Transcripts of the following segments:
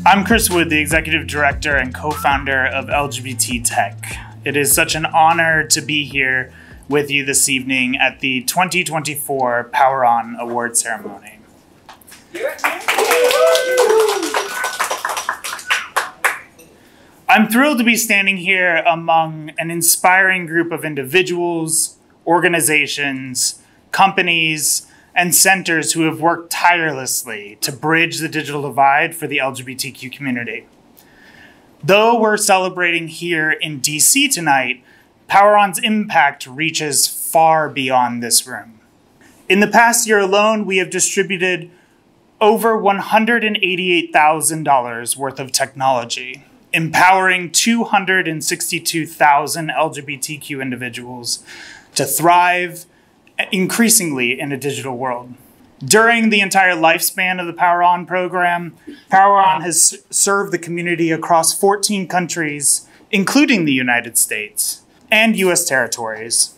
I'm Chris Wood, the Executive Director and co-founder of LGBT Tech. It is such an honor to be here with you this evening at the 2024 PowerOn Awards Ceremony. I'm thrilled to be standing here among an inspiring group of individuals, organizations, companies, and centers who have worked tirelessly to bridge the digital divide for the LGBTQ community. Though we're celebrating here in DC tonight, PowerOn's impact reaches far beyond this room. In the past year alone, we have distributed over $188,000 worth of technology, empowering 262,000 LGBTQ individuals to thrive increasingly in a digital world. During the entire lifespan of the PowerOn program, PowerOn has served the community across 14 countries, including the United States and US territories.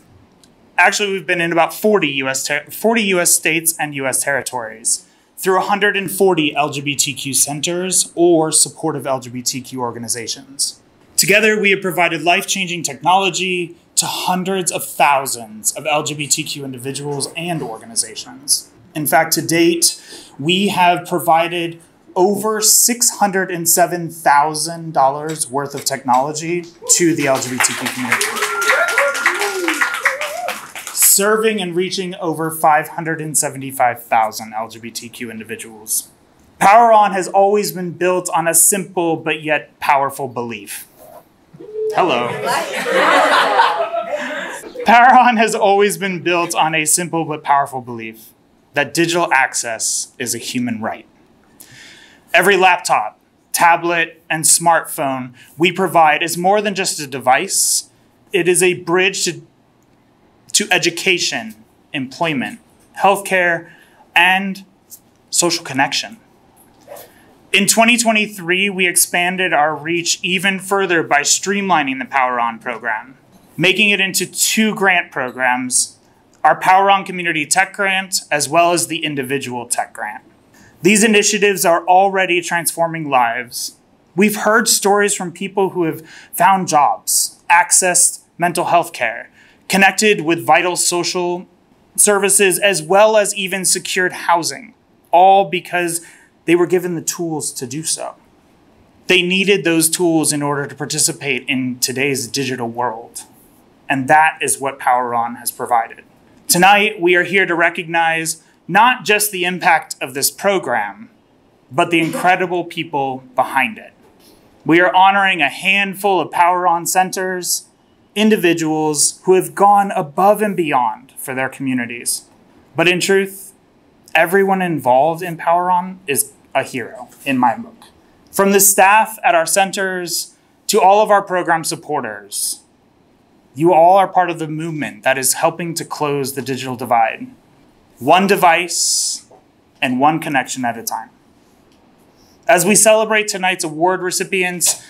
Actually, we've been in about 40 US states and US territories through 140 LGBTQ centers or supportive LGBTQ organizations. Together, we have provided life-changing technology to hundreds of thousands of LGBTQ individuals and organizations. In fact, to date, we have provided over $607,000 worth of technology to the LGBTQ community, serving and reaching over 575,000 LGBTQ individuals. PowerOn has always been built on a simple but yet powerful belief. Hello. PowerOn has always been built on a simple but powerful belief that digital access is a human right. Every laptop, tablet, and smartphone we provide is more than just a device. It is a bridge to education, employment, healthcare, and social connection. In 2023, we expanded our reach even further by streamlining the PowerOn program, making it into 2 grant programs, our PowerOn Community Tech Grant, as well as the Individual Tech Grant. These initiatives are already transforming lives. We've heard stories from people who have found jobs, accessed mental health care, connected with vital social services, as well as even secured housing, all because they were given the tools to do so. They needed those tools in order to participate in today's digital world. And that is what PowerOn has provided. Tonight, we are here to recognize not just the impact of this program, but the incredible people behind it. We are honoring a handful of PowerOn centers, individuals who have gone above and beyond for their communities. But in truth, everyone involved in PowerOn is a hero in my book. From the staff at our centers to all of our program supporters, you all are part of the movement that is helping to close the digital divide, one device and one connection at a time. As we celebrate tonight's award recipients,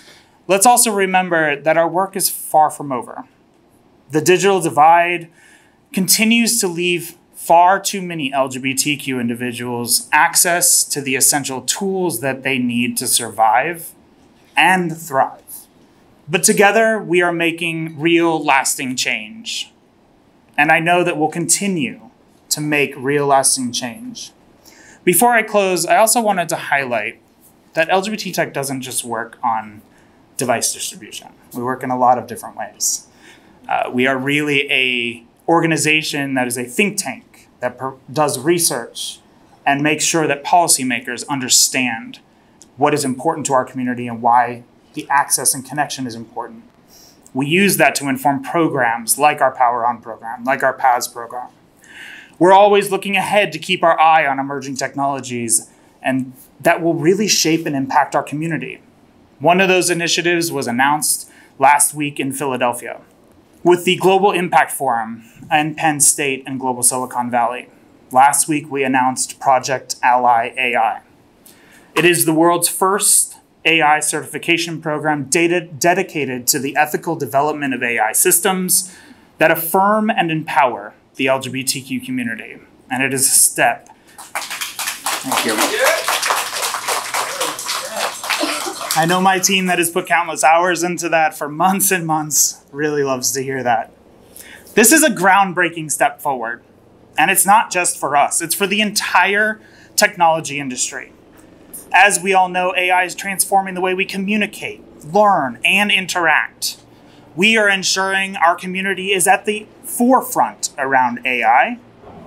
let's also remember that our work is far from over. The digital divide continues to leave far too many LGBTQ individuals access to the essential tools that they need to survive and thrive. But together, we are making real, lasting change. And I know that we'll continue to make real, lasting change. Before I close, I also wanted to highlight that LGBT Tech doesn't just work on device distribution. We work in a lot of different ways. We are really an organization that is a think tank that does research and makes sure that policymakers understand what is important to our community and why the access and connection is important. We use that to inform programs like our PowerOn program, like our PAS program. We're always looking ahead to keep our eye on emerging technologies and that will really shape and impact our community. One of those initiatives was announced last week in Philadelphia with the Global Impact Forum and Penn State and Global Silicon Valley. Last week, we announced Project Ally AI. It is the world's first AI certification program dedicated to the ethical development of AI systems that affirm and empower the LGBTQ community. And it is a step. Thank you. I know my team that has put countless hours into that for months and months really loves to hear that. This is a groundbreaking step forward. And it's not just for us, it's for the entire technology industry. As we all know, AI is transforming the way we communicate, learn, and interact. We are ensuring our community is at the forefront around AI,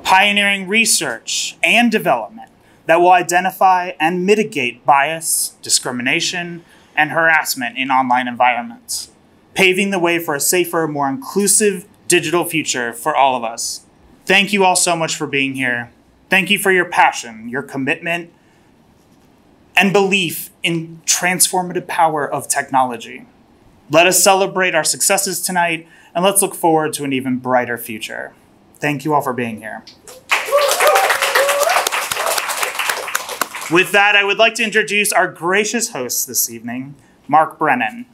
pioneering research and development that will identify and mitigate bias, discrimination, and harassment in online environments, paving the way for a safer, more inclusive digital future for all of us. Thank you all so much for being here. Thank you for your passion, your commitment, and belief in transformative power of technology. Let us celebrate our successes tonight, and let's look forward to an even brighter future. Thank you all for being here. With that, I would like to introduce our gracious host this evening, Mark Brennan,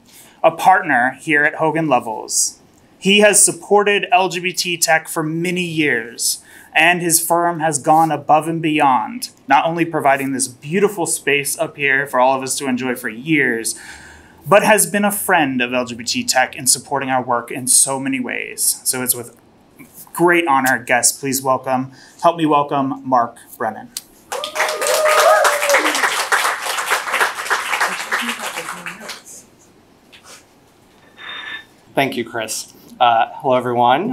a partner here at Hogan Lovells. He has supported LGBT tech for many years, and his firm has gone above and beyond, not only providing this beautiful space up here for all of us to enjoy for years, but has been a friend of LGBT tech in supporting our work in so many ways. So it's with great honor, guests, please help me welcome Mark Brennan. Thank you, Chris. Hello, everyone.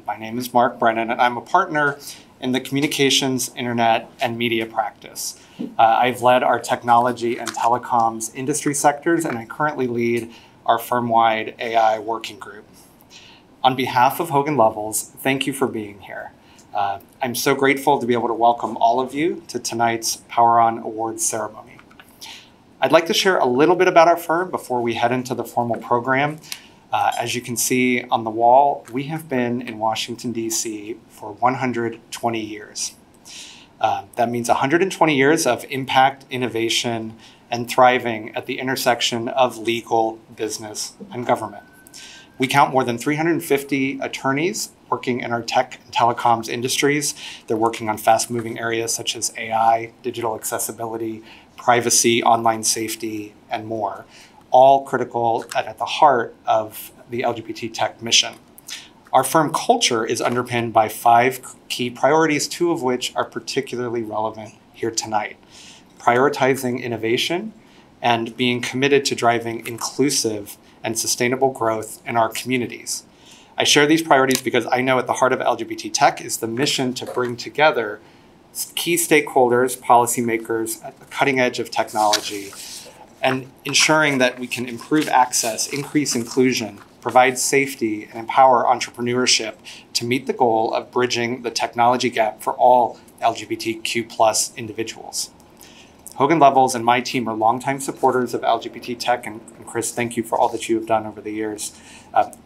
My name is Mark Brennan, and I'm a partner in the communications, internet, and media practice. I've led our technology and telecoms industry sectors, and I currently lead our firm-wide AI working group. On behalf of Hogan Lovells, thank you for being here. I'm so grateful to be able to welcome all of you to tonight's PowerOn Awards Ceremony. I'd like to share a little bit about our firm before we head into the formal program. As you can see on the wall, we have been in Washington, D.C. for 120 years. That means 120 years of impact, innovation, and thriving at the intersection of legal, business, and government. We count more than 350 attorneys working in our tech and telecoms industries. They're working on fast-moving areas such as AI, digital accessibility, privacy, online safety, and more, all critical and at the heart of the LGBT tech mission. Our firm culture is underpinned by 5 key priorities, 2 of which are particularly relevant here tonight: prioritizing innovation and being committed to driving inclusive and sustainable growth in our communities. I share these priorities because I know at the heart of LGBT tech is the mission to bring together key stakeholders, policymakers at the cutting edge of technology, and ensuring that we can improve access, increase inclusion, provide safety, and empower entrepreneurship to meet the goal of bridging the technology gap for all LGBTQ+ individuals. Hogan Lovells and my team are longtime supporters of LGBT tech, and Chris, thank you for all that you have done over the years.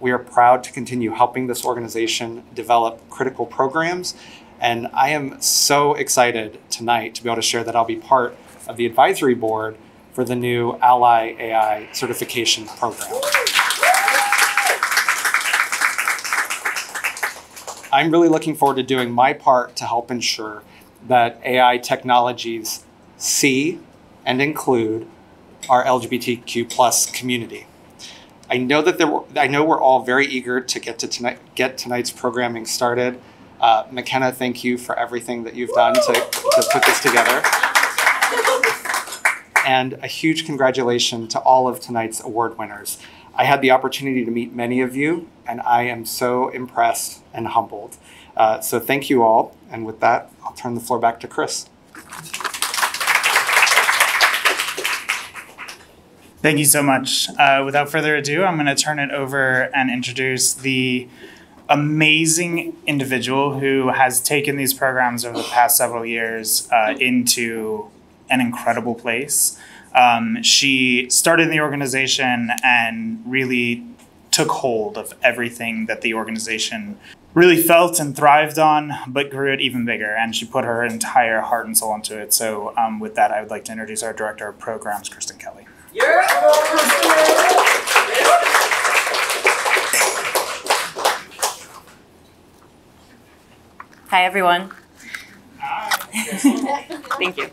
We are proud to continue helping this organization develop critical programs, and I am so excited tonight to be able to share that I'll be part of the advisory board for the new Ally AI certification program. I'm really looking forward to doing my part to help ensure that AI technologies see and include our LGBTQ+ community. I know we're all very eager to get tonight's programming started. McKenna, thank you for everything that you've done to put this together. And a huge congratulations to all of tonight's award winners. I had the opportunity to meet many of you, and I am so impressed and humbled. So thank you all. And with that, I'll turn the floor back to Chris. Thank you so much. Without further ado, I'm going to turn it over and introduce the amazing individual who has taken these programs over the past several years into an incredible place. She started in the organization and really took hold of everything that the organization really felt and thrived on, but grew it even bigger. And she put her entire heart and soul into it. So with that, I would like to introduce our Director of Programs, Kristen Kelly. Yeah. Hi, everyone. Hi. Thank you.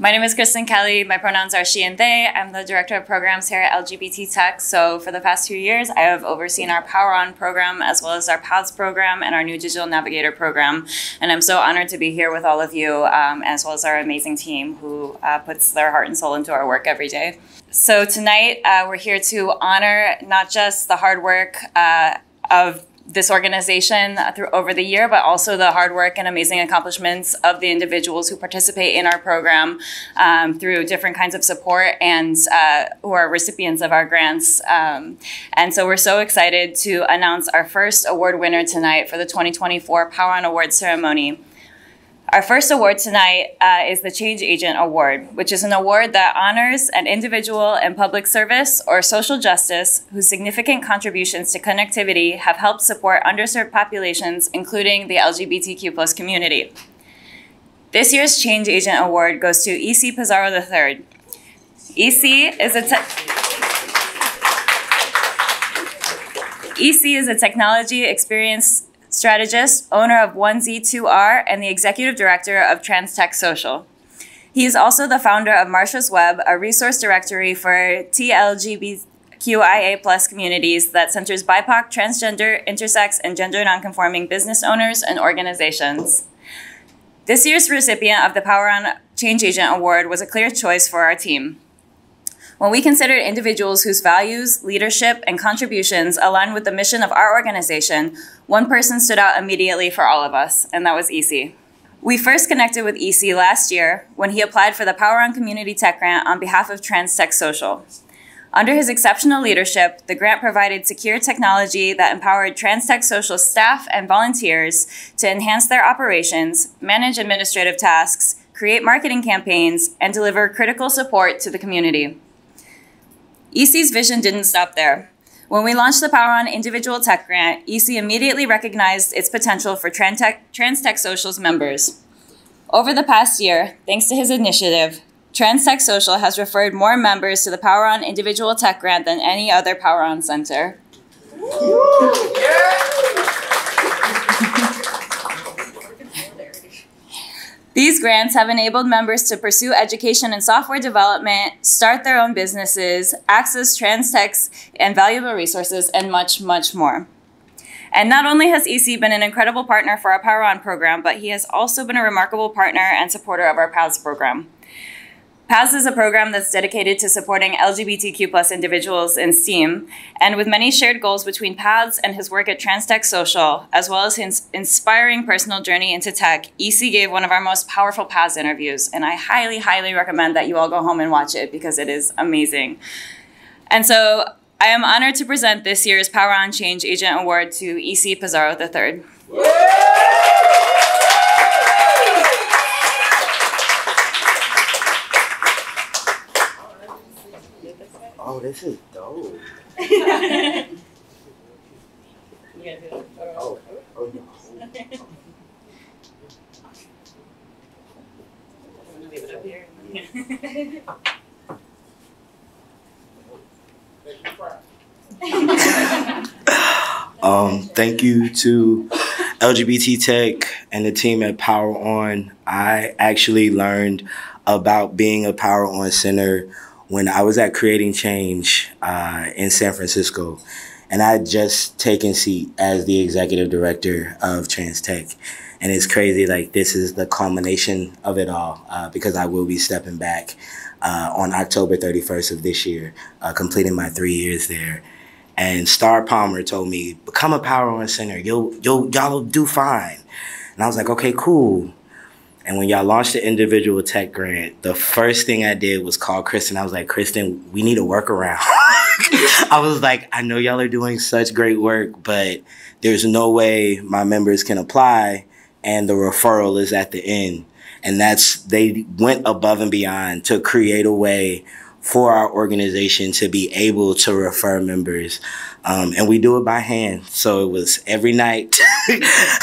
My name is Kristen Kelly. My pronouns are she and they. I'm the Director of Programs here at LGBT Tech. So for the past few years, I have overseen our PowerOn program, as well as our Paths program and our new Digital Navigator program. And I'm so honored to be here with all of you, as well as our amazing team who puts their heart and soul into our work every day. So tonight, we're here to honor not just the hard work of this organization over the year, but also the hard work and amazing accomplishments of the individuals who participate in our program through different kinds of support and who are recipients of our grants. And so we're so excited to announce our first award winner tonight for the 2024 PowerOn Awards Ceremony. Our first award tonight is the Change Agent Award, which is an award that honors an individual in public service or social justice whose significant contributions to connectivity have helped support underserved populations, including the LGBTQ+ community. This year's Change Agent Award goes to E.C. Pizarro III. E.C. is a technology experience strategist, owner of 1Z2R, and the executive director of TransTech Social. He is also the founder of Marsha's Web, a resource directory for TLGBTQIA+ communities that centers BIPOC, transgender, intersex, and gender nonconforming business owners and organizations. This year's recipient of the PowerOn Change Agent Award was a clear choice for our team. When we considered individuals whose values, leadership, and contributions align with the mission of our organization, one person stood out immediately for all of us, and that was EC. We first connected with EC last year when he applied for the PowerOn Community Tech Grant on behalf of TransTech Social. Under his exceptional leadership, the grant provided secure technology that empowered TransTech Social staff and volunteers to enhance their operations, manage administrative tasks, create marketing campaigns, and deliver critical support to the community. EC's vision didn't stop there. When we launched the PowerOn Individual Tech Grant, EC immediately recognized its potential for TransTech Social's members. Over the past year, thanks to his initiative, TransTech Social has referred more members to the PowerOn Individual Tech Grant than any other PowerOn center. These grants have enabled members to pursue education and software development, start their own businesses, access TransTech's and valuable resources, and much, much more. And not only has EC been an incredible partner for our PowerOn program, but he has also been a remarkable partner and supporter of our Paths program. Paths is a program that's dedicated to supporting LGBTQ+ individuals in STEAM, and with many shared goals between Paths and his work at TransTech Social, as well as his inspiring personal journey into tech, EC gave one of our most powerful Paths interviews, and I highly, highly recommend that you all go home and watch it because it is amazing. And so I am honored to present this year's PowerOn Change Agent Award to EC Pizarro III. Oh, this is dope. You gotta do it. Oh no. I'm gonna leave it up here. Thank you to LGBT Tech and the team at PowerOn. I actually learned about being a PowerOn Center when I was at Creating Change in San Francisco. And I had just taken seat as the executive director of TransTech. And it's crazy, like this is the culmination of it all because I will be stepping back on October 31st of this year, completing my 3 years there. And Star Palmer told me, become a PowerOn Center, y'all do fine. And I was like, okay, cool. And when y'all launched the individual tech grant, the first thing I did was call Kristen. I was like, Kristen, we need a workaround. I was like, I know y'all are doing such great work, but there's no way my members can apply and the referral is at the end. And they went above and beyond to create a way for our organization to be able to refer members. And we do it by hand. So it was every night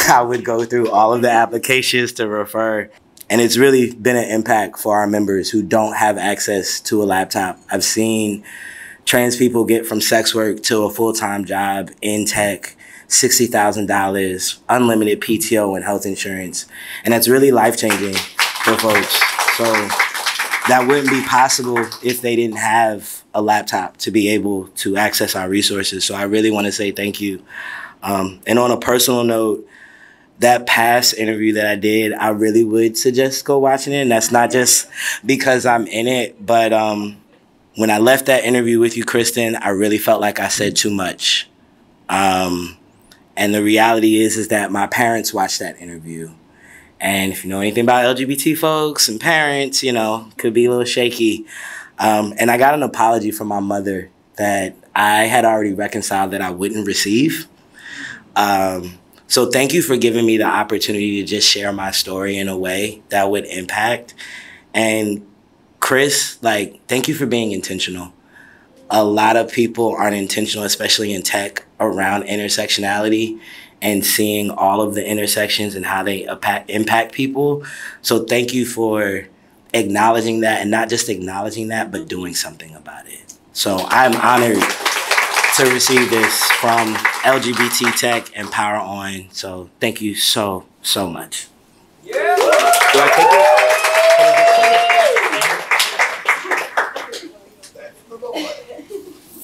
I would go through all of the applications to refer. And it's really been an impact for our members who don't have access to a laptop. I've seen trans people get from sex work to a full-time job in tech, $60,000, unlimited PTO and health insurance. And that's really life-changing for folks. So that wouldn't be possible if they didn't have a laptop to be able to access our resources. So I really want to say thank you. And on a personal note, that past interview that I did, I really would suggest go watching it. And that's not just because I'm in it, but when I left that interview with you, Kristen, I really felt like I said too much. And the reality is that my parents watched that interview. And if you know anything about LGBT folks and parents, you know, could be a little shaky. And I got an apology from my mother that I had already reconciled that I wouldn't receive. So thank you for giving me the opportunity to just share my story in a way that would impact. And Chris, like, thank you for being intentional. A lot of people aren't intentional, especially in tech, around intersectionality and seeing all of the intersections and how they impact people. So thank you for acknowledging that, and not just acknowledging that, but doing something about it. So I'm honored to receive this from LGBT Tech and PowerOn. So thank you so, so much. Yeah. Do I take it?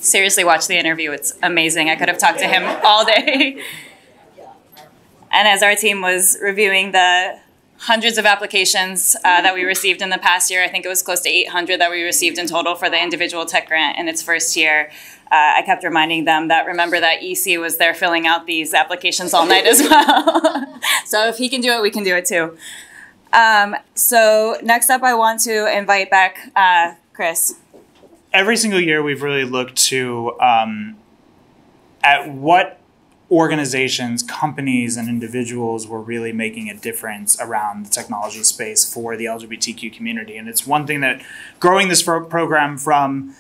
Seriously, watch the interview. It's amazing. I could have talked to him all day. And as our team was reviewing the hundreds of applications that we received in the past year, I think it was close to 800 that we received in total for the individual tech grant in its first year. I kept reminding them that, remember that EC was there filling out these applications all night as well. So if he can do it, we can do it too. So next up, I want to invite back Chris. Every single year, we've really looked to at what organizations, companies, and individuals were really making a difference around the technology space for the LGBTQ community. And it's one thing that growing this program from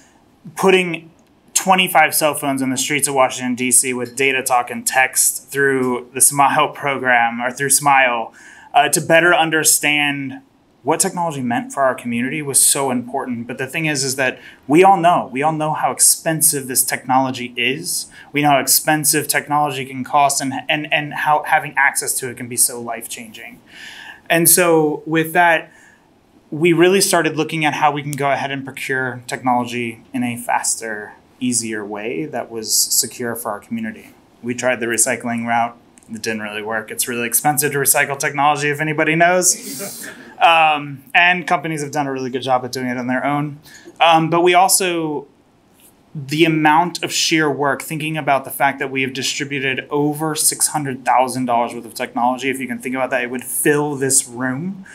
putting 25 cell phones in the streets of Washington, D.C. with data talk and text through the SMILE program, or through SMILE, to better understand what technology meant for our community was so important. But the thing is that we all know how expensive this technology is. We know how expensive technology can cost, and how having access to it can be so life-changing. And so with that, we really started looking at how we can go ahead and procure technology in a faster, easier way that was secure for our community. We tried the recycling route. It didn't really work. It's really expensive to recycle technology, if anybody knows. And companies have done a really good job at doing it on their own. But we also, the amount of sheer work, thinking about the fact that we have distributed over $600,000 worth of technology, if you can think about that, it would fill this room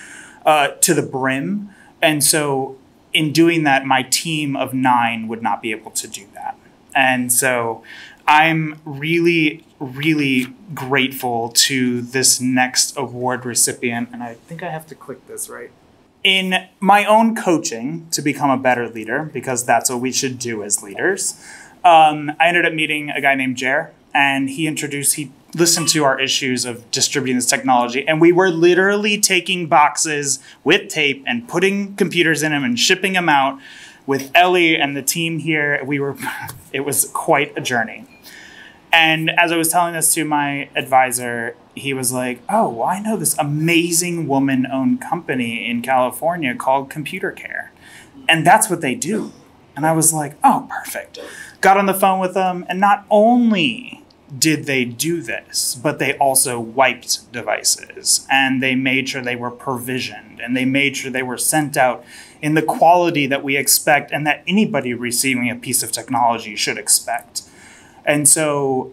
to the brim. And so in doing that, my team of 9 would not be able to do that. And so I'm really, really grateful to this next award recipient. And I think I have to click this, right? In my own coaching to become a better leader, because that's what we should do as leaders, I ended up meeting a guy named Jer, and he listened to our issues of distributing this technology. And we were literally taking boxes with tape and putting computers in them and shipping them out with Ellie and the team here. It was quite a journey. And as I was telling this to my advisor, he was like, oh, well, I know this amazing woman-owned company in California called Computer Care. And that's what they do. And I was like, oh, perfect. Got on the phone with them, and not only did they do this, but they also wiped devices, and they made sure they were provisioned, and they made sure they were sent out in the quality that we expect and that anybody receiving a piece of technology should expect. And so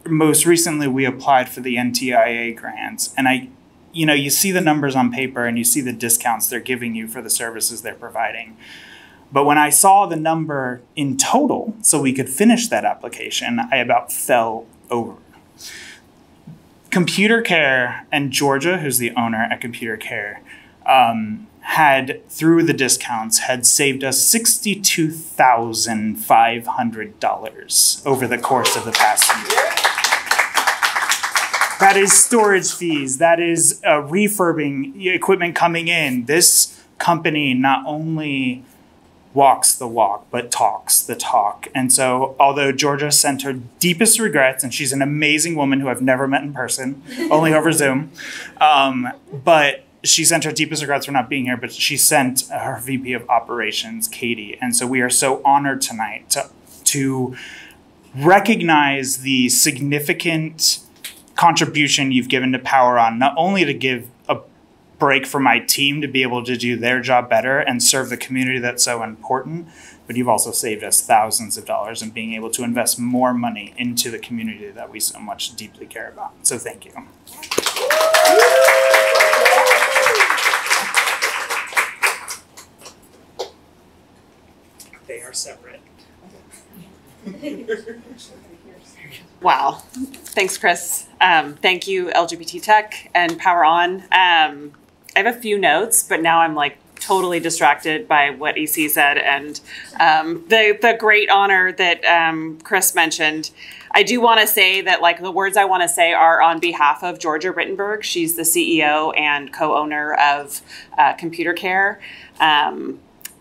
most recently we applied for the NTIA grants, and you see the numbers on paper and you see the discounts they're giving you for the services they're providing. But when I saw the number in total so we could finish that application, I about fell over. Computer Care and Georgia, who's the owner at Computer Care, had, through the discounts, had saved us $62,500 over the course of the past year. That is storage fees. That is refurbing equipment coming in. This company not only walks the walk, but talks the talk. And so, although Georgia sent her deepest regrets, and she's an amazing woman who I've never met in person, only over Zoom, but she sent her deepest regrets for not being here, but she sent her VP of Operations, Katie. And so we are so honored tonight to recognize the significant contribution you've given to PowerOn, not only to give a break for my team to be able to do their job better and serve the community that's so important, but you've also saved us thousands of dollars in being able to invest more money into the community that we so much deeply care about. So thank you. They are separate. Wow. Thanks, Chris. Thank you, LGBT Tech and PowerOn. I have a few notes, but now I'm like totally distracted by what EC said and the great honor that Chris mentioned. I do want to say that like the words I want to say are on behalf of Georgia Rittenberg. She's the CEO and co-owner of Computer Care.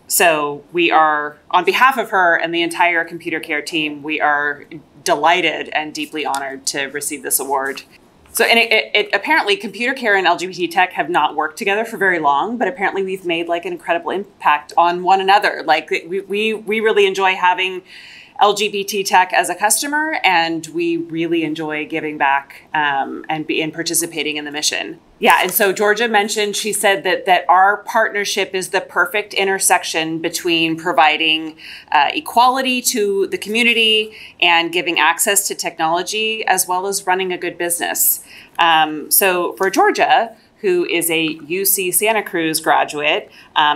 So we are, on behalf of her and the entire Computer Care team, we are delighted and deeply honored to receive this award. So, and it apparently Computer Care and LGBT Tech have not worked together for very long, but apparently we've made like an incredible impact on one another. Like we really enjoy having LGBT Tech as a customer, and we really enjoy giving back and participating in the mission. Yeah, and so Georgia mentioned, she said that our partnership is the perfect intersection between providing equality to the community and giving access to technology, as well as running a good business. So for Georgia, who is a UC Santa Cruz graduate,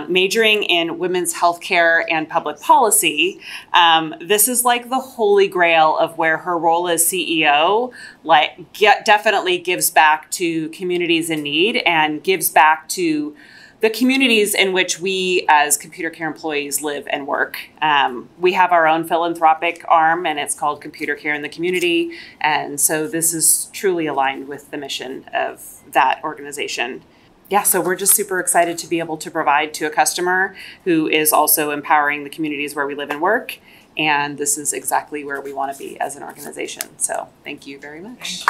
majoring in women's healthcare and public policy. This is like the holy grail of where her role as CEO definitely gives back to communities in need and gives back to the communities in which we as Computer Care employees live and work. We have our own philanthropic arm, and it's called Computer Care in the Community. And so this is truly aligned with the mission of that organization. Yeah, so we're just super excited to be able to provide to a customer who is also empowering the communities where we live and work. And this is exactly where we want to be as an organization. So thank you very much.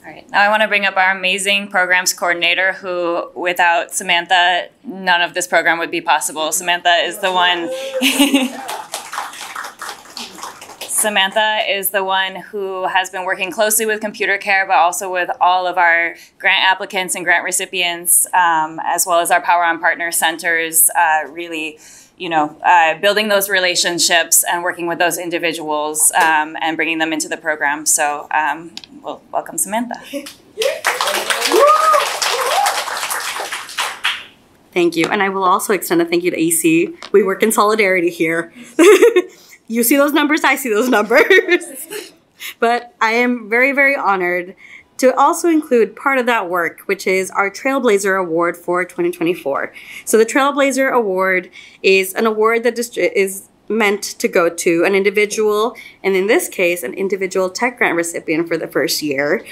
All right, now I want to bring up our amazing programs coordinator who, without Samantha, none of this program would be possible. Samantha is the one Samantha is the one who has been working closely with Computer Care, but also with all of our grant applicants and grant recipients, as well as our PowerOn partner centers, really building those relationships and working with those individuals and bringing them into the program. So we'll welcome Samantha. Thank you. And I will also extend a thank you to AC. We work in solidarity here. You see those numbers, I see those numbers. But I am very, very honored to also include part of that work, which is our Trailblazer Award for 2024. So the Trailblazer Award is an award that is meant to go to an individual, and in this case, an individual tech grant recipient for the first year,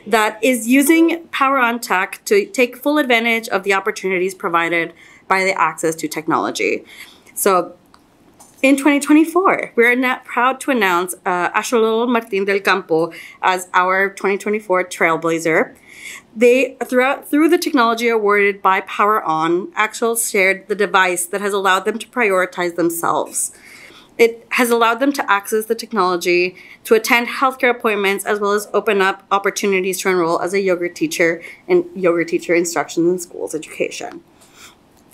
that is using PowerOn Tech to take full advantage of the opportunities provided by the access to technology. So in 2024, we're now proud to announce Axolotl Martín del Campo as our 2024 Trailblazer. They, through the technology awarded by PowerOn, Axel shared the device that has allowed them to prioritize themselves. It has allowed them to access the technology, to attend healthcare appointments, as well as open up opportunities to enroll as a yoga teacher in yoga teacher instruction in schools education.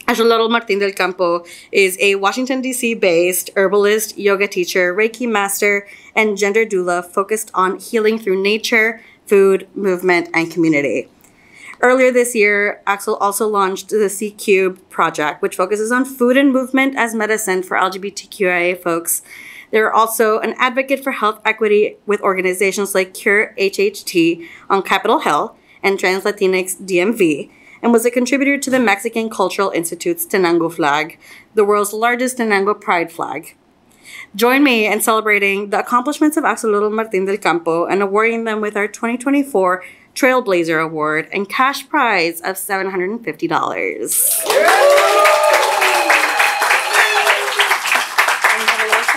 Axolotl Martín del Campo is a Washington, D.C. based herbalist, yoga teacher, Reiki master, and gender doula focused on healing through nature, food, movement, and community. Earlier this year, Axel also launched the C-Cube project, which focuses on food and movement as medicine for LGBTQIA folks. They're also an advocate for health equity with organizations like Cure HHT on Capitol Hill and Trans Latinx DMV, and was a contributor to the Mexican Cultural Institute's Tenango flag, the world's largest Tenango pride flag. Join me in celebrating the accomplishments of Axolotl Martín del Campo and awarding them with our 2024 Trailblazer Award and cash prize of $750.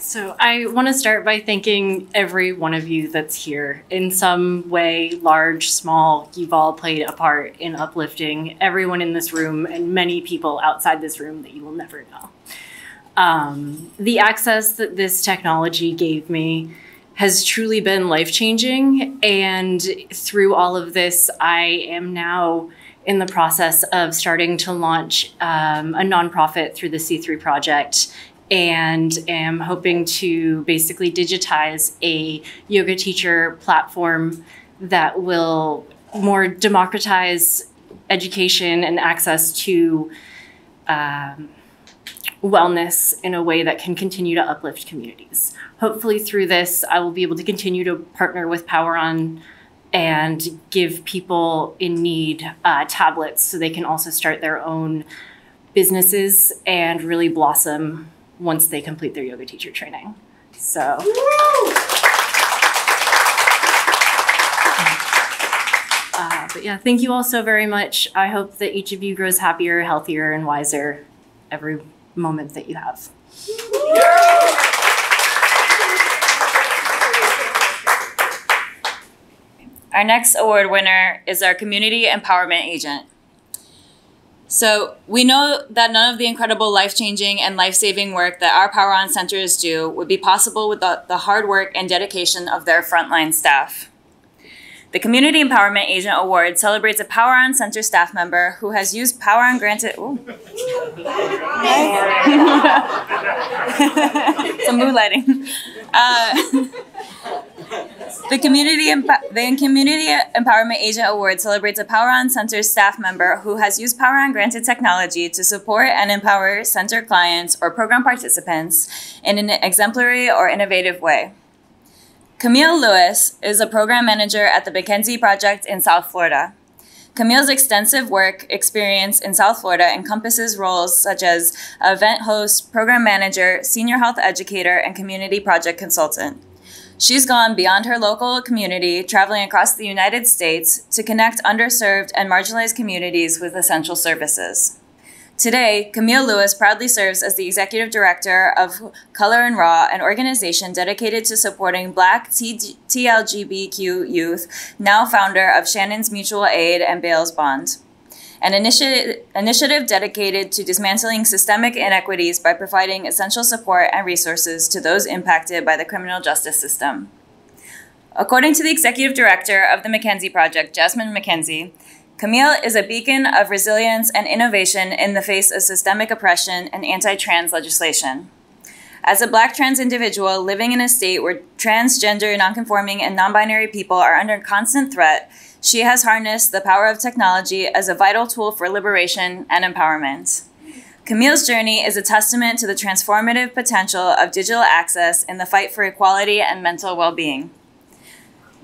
So I want to start by thanking every one of you that's here. In some way, large, small, you've all played a part in uplifting everyone in this room and many people outside this room that you will never know. The access that this technology gave me has truly been life-changing, and through all of this, I am now in the process of starting to launch a nonprofit through the C3 project, and am hoping to basically digitize a yoga teacher platform that will more democratize education and access to wellness in a way that can continue to uplift communities. Hopefully through this, I will be able to continue to partner with PowerOn and give people in need tablets so they can also start their own businesses and really blossom once they complete their yoga teacher training. So. But yeah, thank you all so very much. I hope that each of you grows happier, healthier, and wiser every moment that you have. Our next award winner is our Community Empowerment Agent. So we know that none of the incredible life-changing and life-saving work that our PowerOn centers do would be possible without the hard work and dedication of their frontline staff. The Community Empowerment Agent Award celebrates a PowerOn Center staff member who has used PowerOn granted... Some moonlighting. The Community Empowerment Agent Award celebrates a PowerOn Center staff member who has used PowerOn granted technology to support and empower center clients or program participants in an exemplary or innovative way. Camille Lewis is a program manager at the McKenzie Project in South Florida. Camille's extensive work experience in South Florida encompasses roles such as event host, program manager, senior health educator, and community project consultant. She's gone beyond her local community, traveling across the United States to connect underserved and marginalized communities with essential services. Today, Camille Lewis proudly serves as the executive director of Color and Raw, an organization dedicated to supporting Black TLGBTQ youth, now founder of Shannon's Mutual Aid and Bales Bond, an initiative dedicated to dismantling systemic inequities by providing essential support and resources to those impacted by the criminal justice system. According to the executive director of the McKenzie Project, Jasmine McKenzie, Camille is a beacon of resilience and innovation in the face of systemic oppression and anti-trans legislation. As a Black trans individual living in a state where transgender, nonconforming, and non-binary people are under constant threat, she has harnessed the power of technology as a vital tool for liberation and empowerment. Camille's journey is a testament to the transformative potential of digital access in the fight for equality and mental well-being.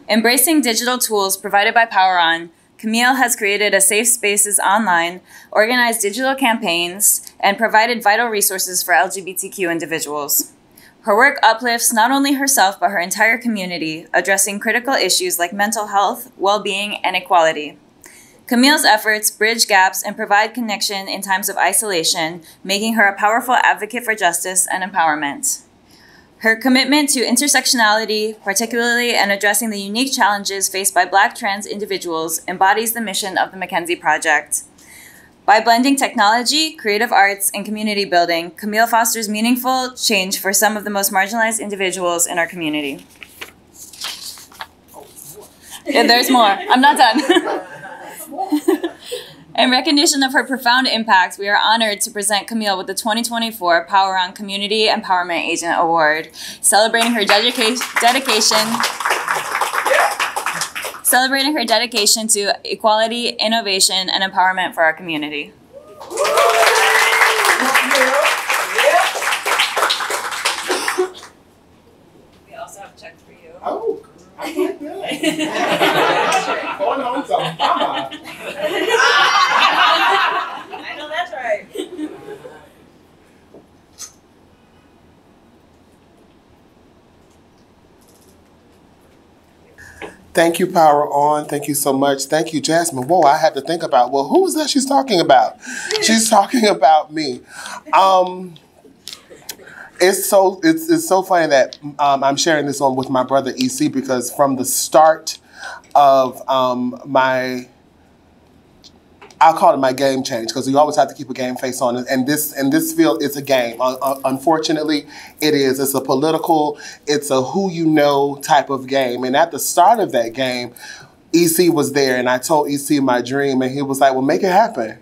Embracing digital tools provided by PowerOn, Camille has created a safe spaces online, organized digital campaigns, and provided vital resources for LGBTQ individuals. Her work uplifts not only herself, but her entire community, addressing critical issues like mental health, well-being, and equality. Camille's efforts bridge gaps and provide connection in times of isolation, making her a powerful advocate for justice and empowerment. Her commitment to intersectionality, particularly in addressing the unique challenges faced by Black trans individuals, embodies the mission of the McKenzie Project. By blending technology, creative arts, and community building, Camille fosters meaningful change for some of the most marginalized individuals in our community. Yeah, there's more. I'm not done. In recognition of her profound impact, we are honored to present Camille with the 2024 PowerOn Community Empowerment Agent Award, celebrating her dedication to equality, innovation, and empowerment for our community. We also have a check for you. Oh, I like that. Going home to mama. I know that's right. Thank you, PowerOn. Thank you so much. Thank you, Jasmine. Whoa, I had to think about, well, who is that she's talking about? She's talking about me. It's so funny that I'm sharing this on with my brother EC, because from the start of I'll call it my game change, because you always have to keep a game face on it. And this field, it's a game. Unfortunately, it is. It's a political, it's a who you know type of game. And at the start of that game, EC was there, and I told EC my dream, and he was like, well, make it happen.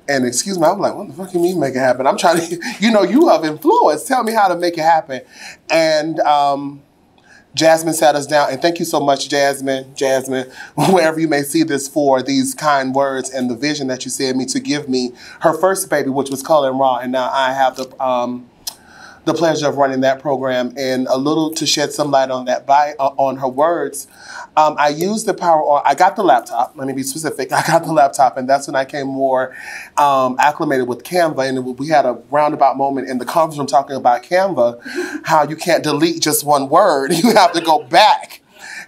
And excuse me, I'm like, what the fuck you mean make it happen? I'm trying to, you have influence. Tell me how to make it happen. And Jasmine sat us down, and thank you so much, Jasmine, wherever you may see this, for these kind words and the vision that you said me to give me her first baby, which was Color and Raw, and now I have the pleasure of running that program. And a little to shed some light on that on her words, I used the PowerOn. I got the laptop. Let me be specific. I got the laptop, and that's when I came more acclimated with Canva. And we had a roundabout moment in the conference room talking about Canva, how you can't delete just one word. You have to go back.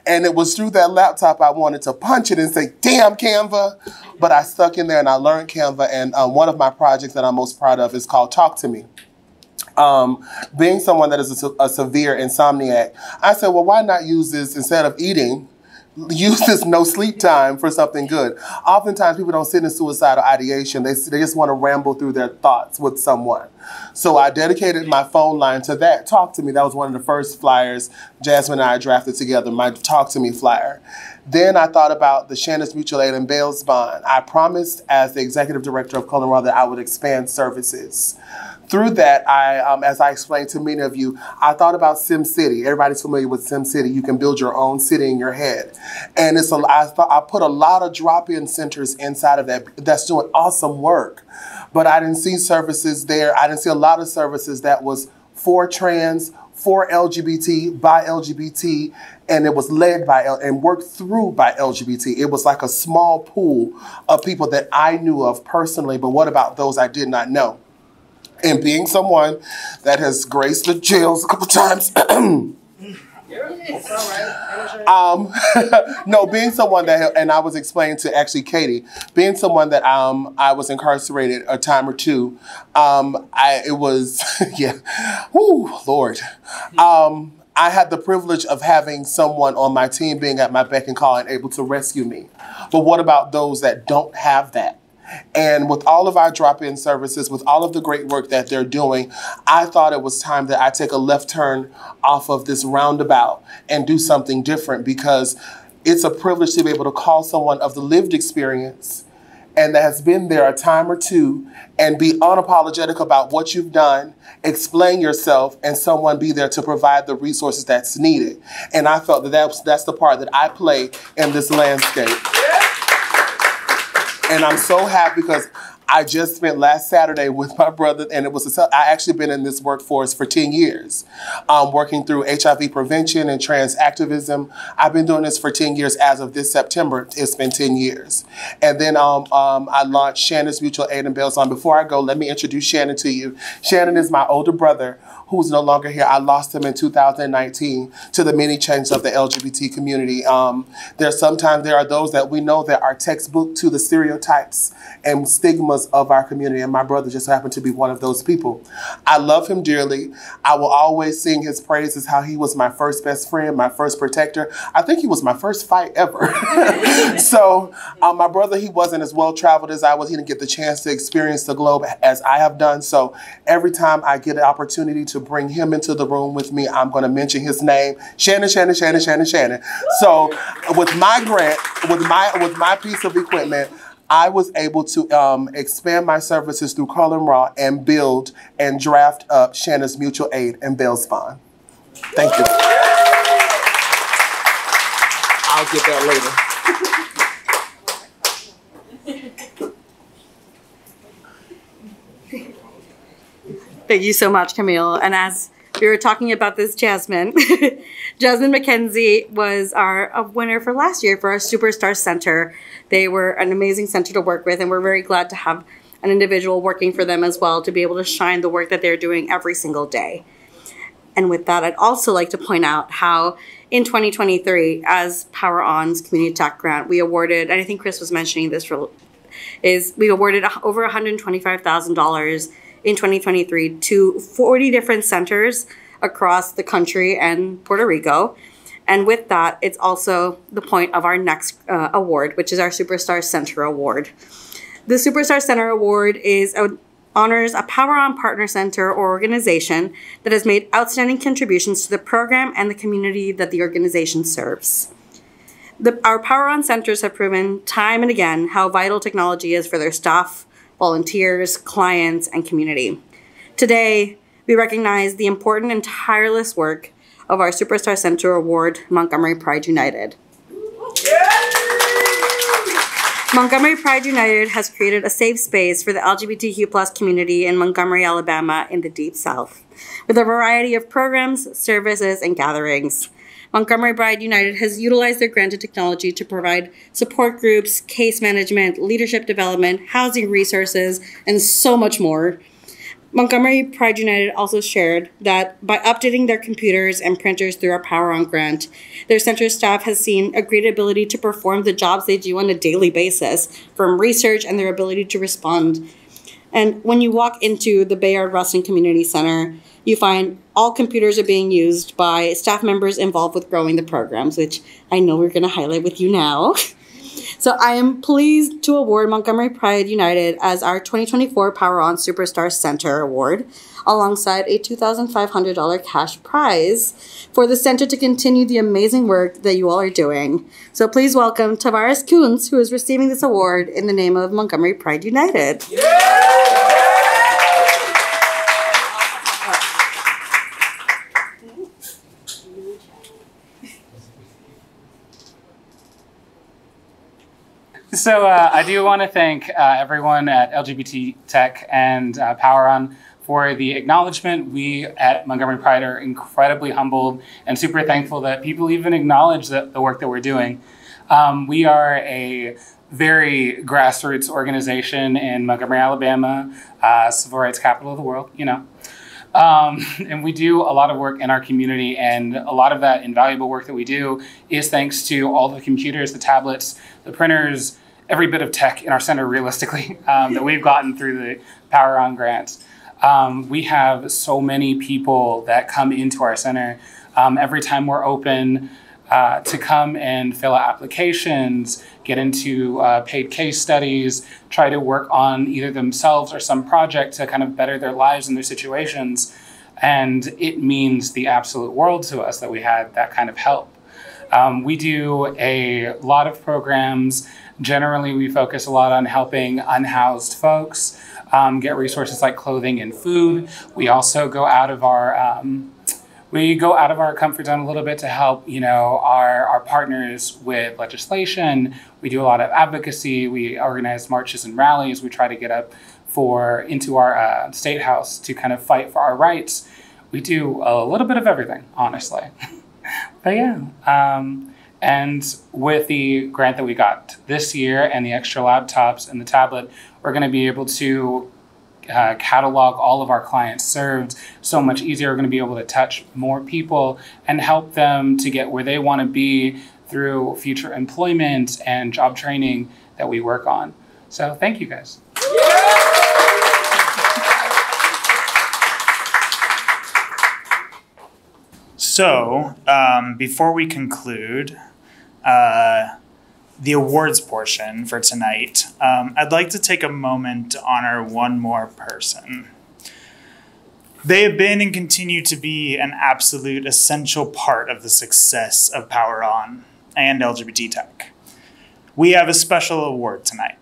And it was through that laptop I wanted to punch it and say, damn, Canva. But I stuck in there and I learned Canva. And one of my projects that I'm most proud of is called Talk to Me. Being someone that is a severe insomniac, I said, well, why not use this instead of eating? Use this no sleep time for something good. Oftentimes people don't sit in suicidal ideation. They just want to ramble through their thoughts with someone. So I dedicated my phone line to that. Talk to Me. That was one of the first flyers Jasmine and I drafted together, my Talk to Me flyer. Then I thought about the Shannon's Mutual Aid and Bail's Bond. I promised as the executive director of Color and Raw that I would expand services. Through that, as I explained to many of you, I thought about SimCity. Everybody's familiar with SimCity. You can build your own city in your head. And I put a lot of drop-in centers inside of that that's doing awesome work. But I didn't see services there. I didn't see a lot of services that was for trans, for LGBT, by LGBT, and it was led by and worked through by LGBT. It was like a small pool of people that I knew of personally, but what about those I did not know? And being someone that has graced the jails a couple times, no, being someone that, and I was explaining to actually Katie, being someone that I was incarcerated a time or two, it was, yeah, whoo, Lord. I had the privilege of having someone on my team being at my beck and call and able to rescue me. But what about those that don't have that? And with all of our drop-in services, with all of the great work that they're doing, I thought it was time that I take a left turn off of this roundabout and do something different, because it's a privilege to be able to call someone of the lived experience and that has been there a time or two and be unapologetic about what you've done, explain yourself, and someone be there to provide the resources that's needed. And I felt that that's the part that I play in this landscape. And I'm so happy because I just spent last Saturday with my brother, and I actually been in this workforce for 10 years, working through HIV prevention and trans activism. I've been doing this for 10 years. As of this September, it's been 10 years. And then I launched Shannon's Mutual Aid and Bail's Bond. Before I go, let me introduce Shannon to you. Shannon is my older brother who's no longer here. I lost him in 2019 to the many changes of the LGBT community. There are those that we know that are textbook to the stereotypes and stigmas of our community, and my brother just happened to be one of those people. I love him dearly. I will always sing his praises, how he was my first best friend, my first protector. I think he was my first fight ever. So my brother, he wasn't as well traveled as I was. He didn't get the chance to experience the globe as I have done. So every time I get an opportunity to bring him into the room with me, I'm going to mention his name, Shannon. So with my grant, with my piece of equipment, I was able to expand my services through Color and Raw and build and draft up Shannon's Mutual Aid and Bail's Bond. Thank you. I'll get that later. Thank you so much, Camille. And as we were talking about this, Jasmine, Jasmine McKenzie was a winner for last year for our Superstar Center. They were an amazing center to work with, and we're very glad to have an individual working for them as well to be able to shine the work that they're doing every single day. And with that, I'd also like to point out how in 2023, as PowerOn's Community Tech Grant, we awarded, and I think Chris was mentioning this, we awarded over $125,000 in 2023 to 40 different centers across the country and Puerto Rico. And with that, it's also the point of our next award, which is our Superstar Center Award. The Superstar Center Award honors a PowerOn partner center or organization that has made outstanding contributions to the program and the community that the organization serves. Our PowerOn centers have proven time and again how vital technology is for their staff, volunteers, clients, and community. Today, we recognize the important and tireless work of our Superstar Center Award, Montgomery Pride United. Montgomery Pride United has created a safe space for the LGBTQ+ community in Montgomery, Alabama in the Deep South, with a variety of programs, services, and gatherings. Montgomery Pride United has utilized their granted technology to provide support groups, case management, leadership development, housing resources, and so much more. Montgomery Pride United also shared that by updating their computers and printers through our PowerOn grant, their center staff has seen a great ability to perform the jobs they do on a daily basis, from research and their ability to respond. And when you walk into the Bayard Rustin Community Center, you find all computers are being used by staff members involved with growing the programs, which I know we're going to highlight with you now. So I am pleased to award Montgomery Pride United as our 2024 PowerOn Superstar Center Award, alongside a $2,500 cash prize for the center to continue the amazing work that you all are doing. So please welcome Tavares Kuntz, who is receiving this award in the name of Montgomery Pride United. So I do want to thank everyone at LGBT Tech and PowerOn for the acknowledgement. We at Montgomery Pride are incredibly humbled and super thankful that people even acknowledge the work that we're doing. We are a very grassroots organization in Montgomery, Alabama, civil rights capital of the world, you know. And we do a lot of work in our community, and a lot of that invaluable work that we do is thanks to all the computers, the tablets, the printers, every bit of tech in our center, realistically, that we've gotten through the PowerOn grants. We have so many people that come into our center every time we're open to come and fill out applications, get into paid case studies, try to work on either themselves or some project to kind of better their lives and their situations. And it means the absolute world to us that we had that kind of help. We do a lot of programs. Generally, we focus a lot on helping unhoused folks get resources like clothing and food. We also go out of our comfort zone a little bit to help, you know, our partners with legislation. We do a lot of advocacy. We organize marches and rallies. We try to get up into our state house to kind of fight for our rights. We do a little bit of everything, honestly. But yeah, and with the grant that we got this year and the extra laptops and the tablet, we're going to be able to catalog all of our clients served so much easier. We're going to be able to touch more people and help them to get where they want to be through future employment and job training that we work on. So thank you guys. So before we conclude the awards portion for tonight, I'd like to take a moment to honor one more person. They have been and continue to be an absolute essential part of the success of PowerOn and LGBT Tech. We have a special award tonight,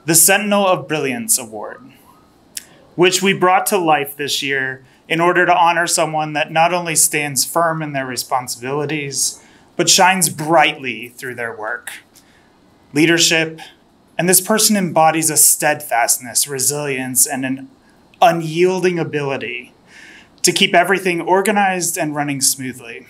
the Sentinel of Brilliance Award, which we brought to life this year in order to honor someone that not only stands firm in their responsibilities, but shines brightly through their work, leadership, and this person embodies a steadfastness, resilience, and an unyielding ability to keep everything organized and running smoothly.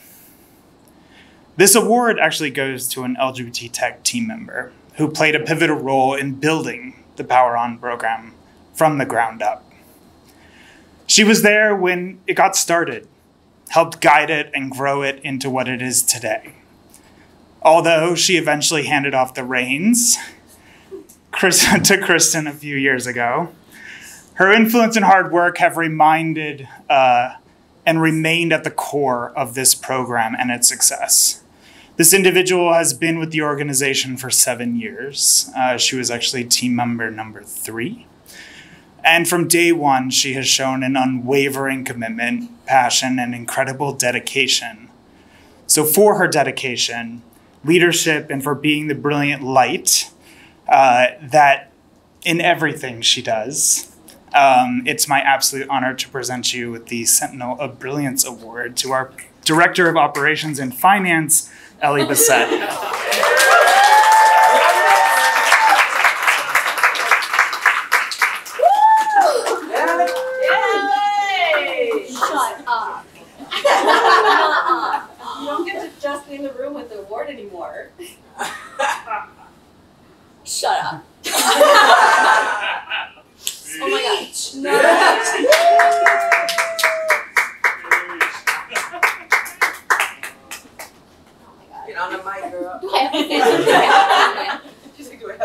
This award actually goes to an LGBT Tech team member who played a pivotal role in building the PowerOn program from the ground up. She was there when it got started, helped guide it and grow it into what it is today. Although she eventually handed off the reins to Kristen a few years ago, Her influence and hard work have reminded and remained at the core of this program and its success. This individual has been with the organization for 7 years. She was actually team member number 3. And from day one, she has shown an unwavering commitment, passion, and incredible dedication. So for her dedication, leadership, and for being the brilliant light that in everything she does, it's my absolute honor to present you with the Sentinel of Brilliance Award to our Director of Operations and Finance, Ellie Bassett. Shut up. You don't get to just be in the room with the award anymore. Shut up. Oh my gosh. No. Get on the mic, girl.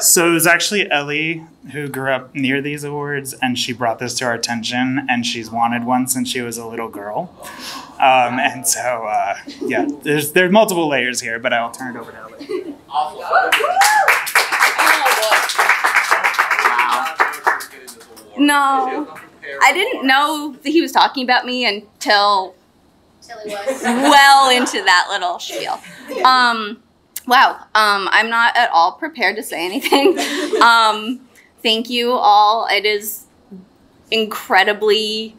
So it was actually Ellie who grew up near these awards, and she brought this to our attention, and she's wanted one since she was a little girl. And so, yeah, there's multiple layers here, but I'll turn it over to Ellie. No, I didn't know that he was talking about me until well into that little spiel. Wow, I'm not at all prepared to say anything. Thank you all. It is incredibly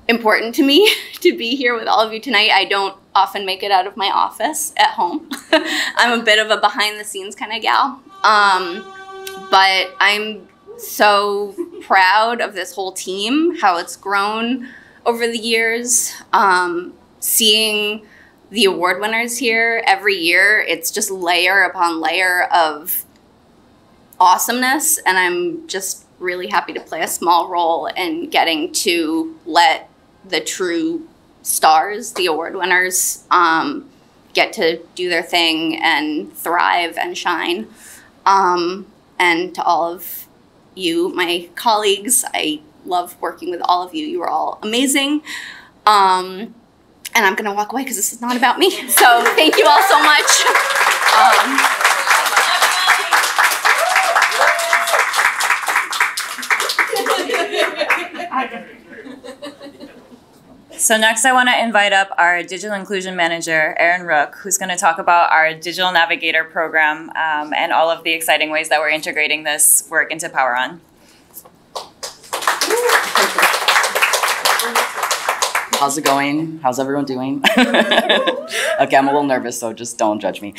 important to me to be here with all of you tonight. I don't often make it out of my office at home. I'm a bit of a behind the scenes kind of gal. But I'm so proud of this whole team, how it's grown over the years. Seeing the award winners here every year, it's just layer upon layer of awesomeness, and I'm just really happy to play a small role in getting to let the true stars, the award winners, get to do their thing and thrive and shine. And to all of you, my colleagues, I love working with all of you. You are all amazing. And I'm gonna walk away because this is not about me. So thank you all so much. So next I want to invite up our Digital Inclusion Manager, Erin Rook, who's going to talk about our Digital Navigator program and all of the exciting ways that we're integrating this work into PowerOn. How's it going? How's everyone doing? Okay, I'm a little nervous, so just don't judge me.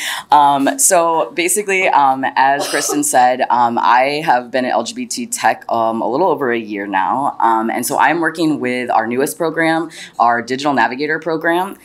So basically, as Kristen said, I have been at LGBT Tech a little over a year now. And so I'm working with our newest program, our Digital Navigator program.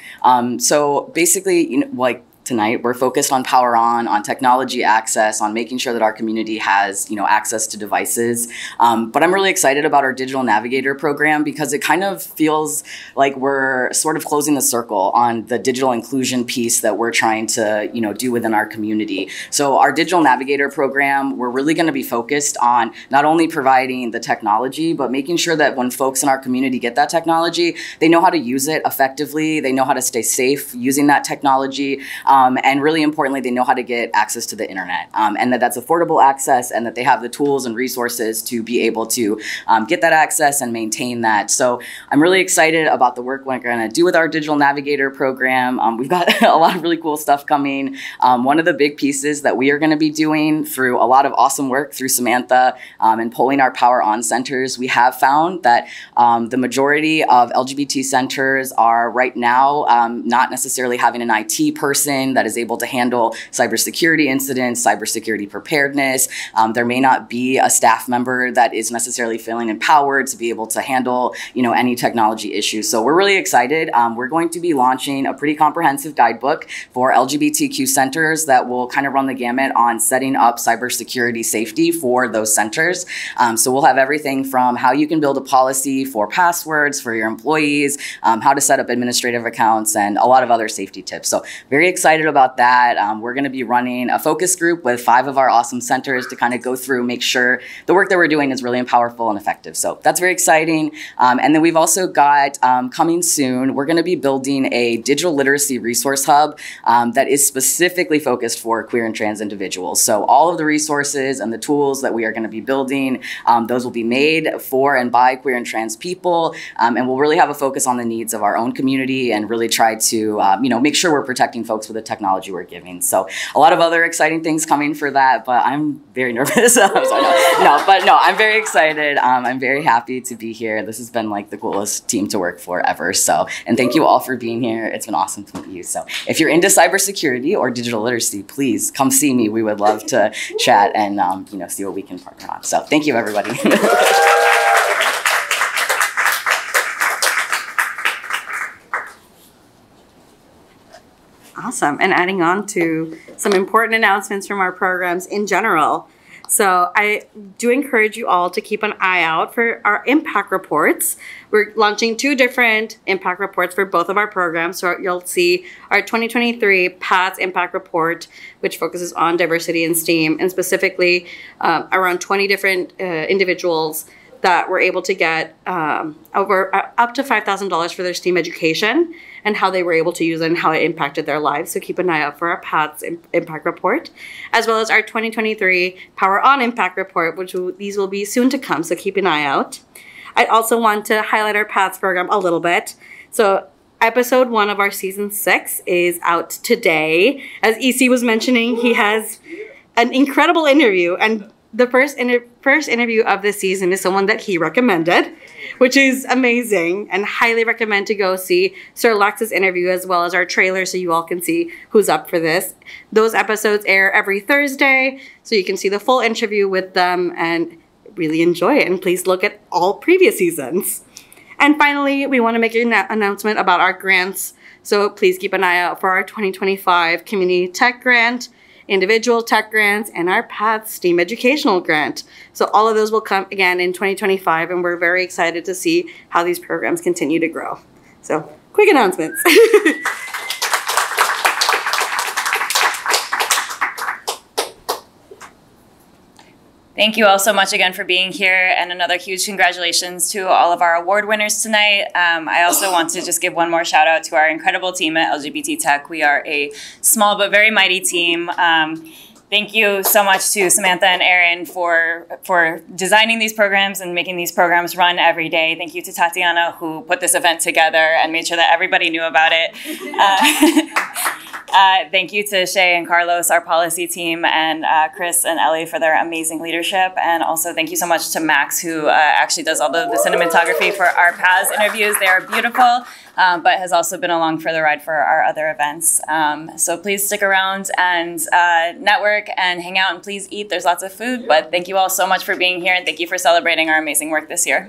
So basically, you know, like, tonight, we're focused on PowerOn, on technology access, on making sure that our community has, you know, access to devices. But I'm really excited about our Digital Navigator program because it kind of feels like we're sort of closing the circle on the digital inclusion piece that we're trying to, you know, do within our community. So our Digital Navigator program, we're really going to be focused on not only providing the technology, but making sure that when folks in our community get that technology, they know how to use it effectively, they know how to stay safe using that technology, and really importantly, they know how to get access to the internet, and that's affordable access, and that they have the tools and resources to be able to get that access and maintain that. So I'm really excited about the work we're going to do with our Digital Navigator program. We've got a lot of really cool stuff coming. One of the big pieces that we are going to be doing through a lot of awesome work through Samantha and polling our PowerOn centers, we have found that the majority of LGBT centers are right now not necessarily having an IT person that is able to handle cybersecurity incidents, cybersecurity preparedness. There may not be a staff member that is necessarily feeling empowered to be able to handle, you know, any technology issues. So we're really excited. We're going to be launching a pretty comprehensive guidebook for LGBTQ centers that will kind of run the gamut on setting up cybersecurity safety for those centers. So we'll have everything from how you can build a policy for passwords for your employees, how to set up administrative accounts, and a lot of other safety tips. So very excited excited about that. We're going to be running a focus group with 5 of our awesome centers to kind of go through, make sure the work that we're doing is really powerful and effective. So that's very exciting. And then we've also got coming soon, we're going to be building a digital literacy resource hub that is specifically focused for queer and trans individuals. So all of the resources and the tools that we are going to be building, those will be made for and by queer and trans people. And we'll really have a focus on the needs of our own community and really try to make sure we're protecting folks with the technology we're giving. So a lot of other exciting things coming for that, but I'm very nervous. I'm very excited. I'm very happy to be here. This has been like the coolest team to work for ever. So, and thank you all for being here. It's been awesome to meet you. So if you're into cybersecurity or digital literacy, please come see me. We would love to chat and see what we can partner on. So thank you, everybody. Awesome. And adding on to some important announcements from our programs in general. So I do encourage you all to keep an eye out for our impact reports. We're launching 2 different impact reports for both of our programs. So you'll see our 2023 PATS impact report, which focuses on diversity in STEAM, and specifically around 20 different individuals that were able to get up to $5,000 for their STEAM education and how they were able to use it and how it impacted their lives. So keep an eye out for our PATS impact report, as well as our 2023 PowerOn impact report, these will be soon to come, so keep an eye out. I also want to highlight our PATS program a little bit. So episode 1 of our season 6 is out today. As EC was mentioning, he has an incredible interview, and the first interview of this season is someone that he recommended, which is amazing, and highly recommend to go see Sir Lax's interview as well as our trailer so you all can see who's up for this. Those episodes air every Thursday, so you can see the full interview with them and really enjoy it. And please look at all previous seasons. And finally, we want to make an announcement about our grants. So please keep an eye out for our 2025 Community Tech Grant, individual tech grants, and our PATS STEAM educational grant. So all of those will come again in 2025, and we're very excited to see how these programs continue to grow. So quick announcements. Thank you all so much again for being here, and another huge congratulations to all of our award winners tonight. I also want to just give one more shout out to our incredible team at LGBT Tech. We are a small but very mighty team. Thank you so much to Samantha and Erin for designing these programs and making these programs run every day. Thank you to Tatiana, who put this event together and made sure that everybody knew about it. Thank you to Shay and Carlos, our policy team, and Chris and Ellie for their amazing leadership. And also thank you so much to Max, who actually does all the cinematography for our PAS interviews. They are beautiful, but has also been along for the ride for our other events. So please stick around and network and hang out, and please eat. There's lots of food, but thank you all so much for being here, and thank you for celebrating our amazing work this year.